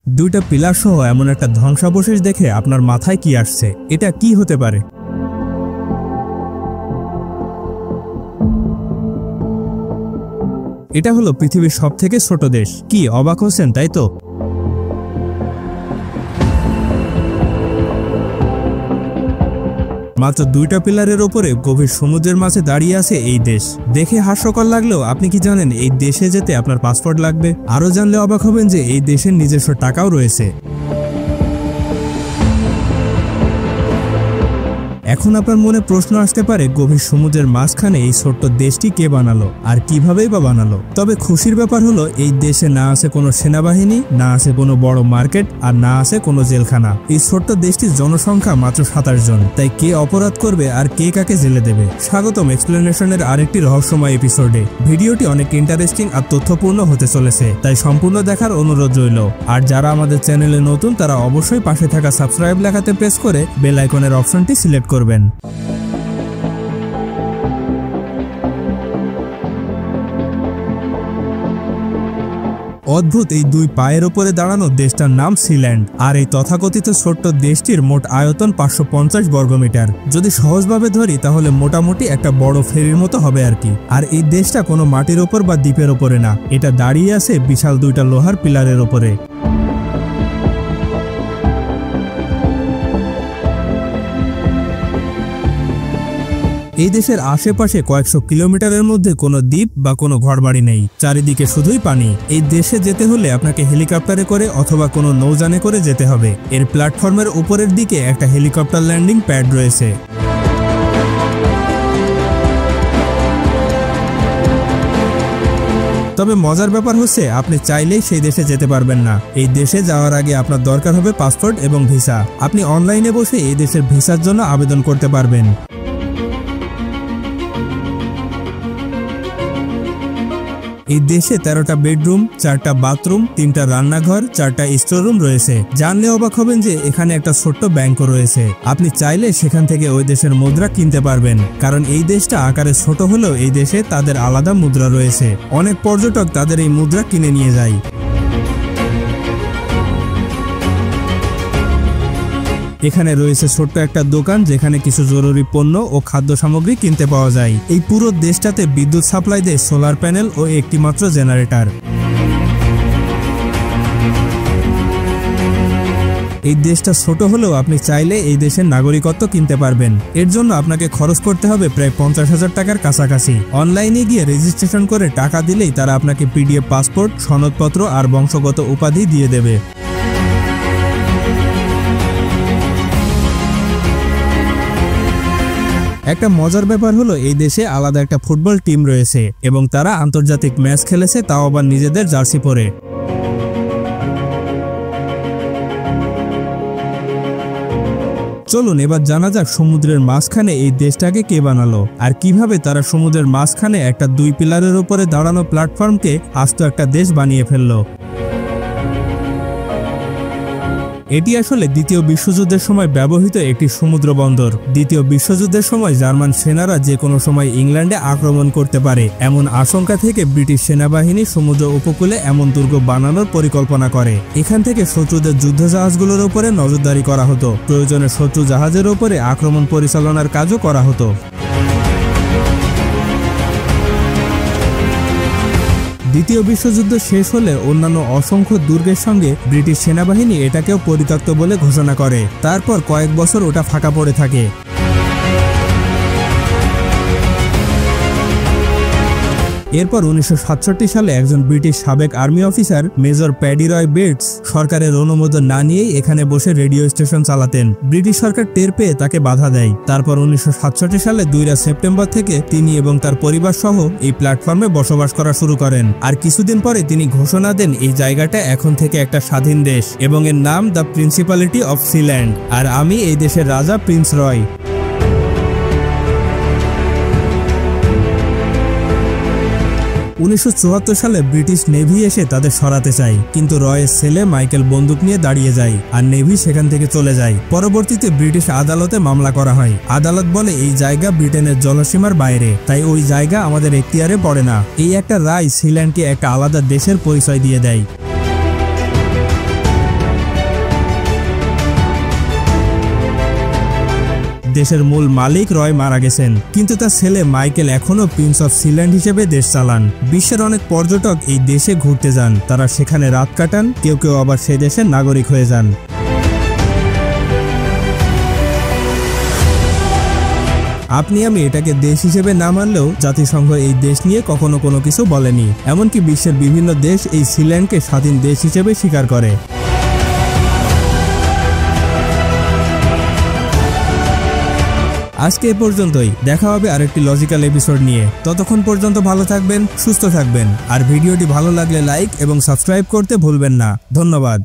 দুইটা পিলার সহ এমন একটা ধ্বংসাবশেষ দেখে আপনার মাথায় কি আসছে? এটা কি হতে পারে? এটা হলো পৃথিবীর সবথেকে ছোট দেশ। কি অবাক হচ্ছেন, তাই তো? মাত্র দুইটা পিলারের ওপরে গভীর সমুদ্রের মাঝে দাঁড়িয়ে আছে এই দেশ। দেখে হাস্যকর লাগলেও আপনি কি জানেন এই দেশে যেতে আপনার পাসপোর্ট লাগবে? আরও জানলে অবাক হবেন যে এই দেশের নিজস্ব টাকাও রয়েছে। এখন আপনার মনে প্রশ্ন আসতে পারে, গভীর সমুদ্রের মাঝখানে এই ছোট্ট দেশটি কে বানালো আর কিভাবেই বা বানালো? তবে খুশির ব্যাপার হলো এই দেশে না আছে কোনো সেনাবাহিনী, না আছে কোনো বড় মার্কেট, আর না আছে কোনো জেলখানা। এই ছোট্ট দেশটির জনসংখ্যা মাত্র 27 জন। তাই কে অপরাধ করবে আর কে কাকে জেলে দেবে? স্বাগতম এক্সপ্লেনেশনের আরেকটি রহস্যময় এপিসোডে। ভিডিওটি অনেক ইন্টারেস্টিং আর তথ্যপূর্ণ হতে চলেছে, তাই সম্পূর্ণ দেখার অনুরোধ রইল। আর যারা আমাদের চ্যানেলে নতুন তারা অবশ্যই পাশে থাকা সাবস্ক্রাইব লেখাতে প্রেস করে বেল আইকনের অপশনটি সিলেক্ট করবেন। অদ্ভুত এই দুই পায়ের উপরে দাঁড়ানো দেশটার নাম সিল্যান্ড। আর এই তথাকথিত ছোট্ট দেশটির মোট আয়তন 550 বর্গমিটার। যদি সহজভাবে ধরি তাহলে মোটামুটি একটা বড় ফেরির মতো হবে আর কি। আর এই দেশটা কোনো মাটির ওপর বা দ্বীপের ওপরে না, এটা দাঁড়িয়ে আছে বিশাল দুইটা লোহার পিলারের ওপরে। এই দেশের আশেপাশে কয়েকশো কিলোমিটারের মধ্যে কোনো দ্বীপ বা কোনো ঘরবাড়ি নেই, চারিদিকে শুধুই পানি। এই দেশে যেতে হলে আপনাকে হেলিকপ্টারে করে অথবা কোনো নৌযানে করে যেতে হবে। এর প্ল্যাটফর্মের উপরের দিকে একটা হেলিকপ্টার ল্যান্ডিং প্যাড রয়েছে। তবে মজার ব্যাপার হচ্ছে আপনি চাইলেই সেই দেশে যেতে পারবেন না। এই দেশে যাওয়ার আগে আপনার দরকার হবে পাসপোর্ট এবং ভিসা। আপনি অনলাইনে বসে এই দেশের ভিসার জন্য আবেদন করতে পারবেন। এই দেশে 13টা বেডরুম, 4টা বাথরুম, 3টা রান্নাঘর, 4টা স্টোররুম রয়েছে। জানলে অবাক হবেন যে এখানে একটা ছোট্ট ব্যাংকও রয়েছে। আপনি চাইলে সেখান থেকে ওই দেশের মুদ্রা কিনতে পারবেন, কারণ এই দেশটা আকারে ছোট হলেও এই দেশে তাদের আলাদা মুদ্রা রয়েছে। অনেক পর্যটক তাদের এই মুদ্রা কিনে নিয়ে যায়। এখানে রয়েছে ছোট্ট একটা দোকান যেখানে কিছু জরুরি পণ্য ও খাদ্য সামগ্রী কিনতে পাওয়া যায়। এই পুরো দেশটাতে বিদ্যুৎ সাপ্লাই দেয় সোলার প্যানেল ও একটি মাত্র জেনারেটর। এই দেশটা ছোট হলেও আপনি চাইলে এই দেশের নাগরিকত্ব কিনতে পারবেন। এর জন্য আপনাকে খরচ করতে হবে প্রায় 50,000 টাকার কাছাকাছি। অনলাইনে গিয়ে রেজিস্ট্রেশন করে টাকা দিলেই তারা আপনাকে পিডিএফ পাসপোর্ট, সনদপত্র আর বংশগত উপাধি দিয়ে দেবে। একটা মজার ব্যাপার হলো এই দেশে আলাদা একটা ফুটবল টিম রয়েছে এবং তারা আন্তর্জাতিক ম্যাচ খেলেছে, তাও আবার নিজেদের জার্সি পরে। চলুন এবার জানা যাক সমুদ্রের মাঝখানে এই দেশটাকে কে বানালো আর কিভাবে তারা সমুদ্রের মাঝখানে একটা 2 পিলারের উপরে দাঁড়ানো প্ল্যাটফর্মকে আস্ত একটা দেশ বানিয়ে ফেললো। এটি আসলে দ্বিতীয় বিশ্বযুদ্ধের সময় ব্যবহৃত একটি সমুদ্র বন্দর। দ্বিতীয় বিশ্বযুদ্ধের সময় জার্মান সেনারা যে কোনো সময় ইংল্যান্ডে আক্রমণ করতে পারে এমন আশঙ্কা থেকে ব্রিটিশ সেনাবাহিনী সমুদ্র উপকূলে এমন দুর্গ বানানোর পরিকল্পনা করে। এখান থেকে শত্রুদের যুদ্ধ জাহাজগুলোর উপরে নজরদারি করা হতো, প্রয়োজনে শত্রু জাহাজের উপরে আক্রমণ পরিচালনার কাজও করা হতো। দ্বিতীয় বিশ্বযুদ্ধ শেষ হলে অন্যান্য অসংখ্য দুর্গের সঙ্গে ব্রিটিশ সেনাবাহিনী এটাকেও পরিত্যক্ত বলে ঘোষণা করে। তারপর কয়েক বছর ওটা ফাঁকা পড়ে থাকে। এরপর 1967 সালে একজন ব্রিটিশ সাবেক আর্মি অফিসার মেজর প্যাডি রয় বেটস সরকারের অনুমোদন না নিয়েই এখানে বসে রেডিও স্টেশন চালাতেন। ব্রিটিশ সরকার টের পেয়ে তাকে বাধা দেয়। তারপর 1967 সালে 2 সেপ্টেম্বর থেকে তিনি এবং তার পরিবার সহ এই প্ল্যাটফর্মে বসবাস করা শুরু করেন। আর কিছুদিন পরে তিনি ঘোষণা দেন এই জায়গাটা এখন থেকে একটা স্বাধীন দেশ এবং এর নাম দ্য প্রিন্সিপালিটি অফ সিল্যান্ড। আর আমি এই দেশের রাজা প্রিন্স রয়। 1974 সালে ব্রিটিশ নেভি এসে তাদের সরাতে চায়, কিন্তু রয়ের ছেলে মাইকেল বন্দুক নিয়ে দাঁড়িয়ে যায় আর নেভি সেখান থেকে চলে যায়। পরবর্তীতে ব্রিটিশ আদালতে মামলা করা হয়। আদালত বলে এই জায়গা ব্রিটেনের জলসীমার বাইরে, তাই ওই জায়গা আমাদের এখতিয়ারে পড়ে না। এই একটা রায় সিল্যান্ডকে একটা আলাদা দেশের পরিচয় দিয়ে দেয়। দেশের মূল মালিক রয় মারা গেছেন, কিন্তু তার ছেলে মাইকেল এখনো প্রিন্স অফ সিল্যান্ড হিসেবে দেশ চালান। বিশ্বের অনেক পর্যটক এই দেশে ঘুরতে যান, তারা সেখানে রাত কাটান, কেউ কেউ আবার সে দেশের নাগরিক হয়ে যান। আপনি আমি এটাকে দেশ হিসেবে না মানলেও জাতিসংঘ এই দেশ নিয়ে কখনো কোনো কিছু বলেনি। এমনকি বিশ্বের বিভিন্ন দেশ এই সিল্যান্ডকে স্বাধীন দেশ হিসেবে স্বীকার করে। আজকে এ পর্যন্তই, দেখা হবে আরেকটি লজিক্যাল এপিসোড নিয়ে। ততক্ষণ পর্যন্ত ভালো থাকবেন, সুস্থ থাকবেন, আর ভিডিওটি ভালো লাগলে লাইক এবং সাবস্ক্রাইব করতে ভুলবেন না। ধন্যবাদ।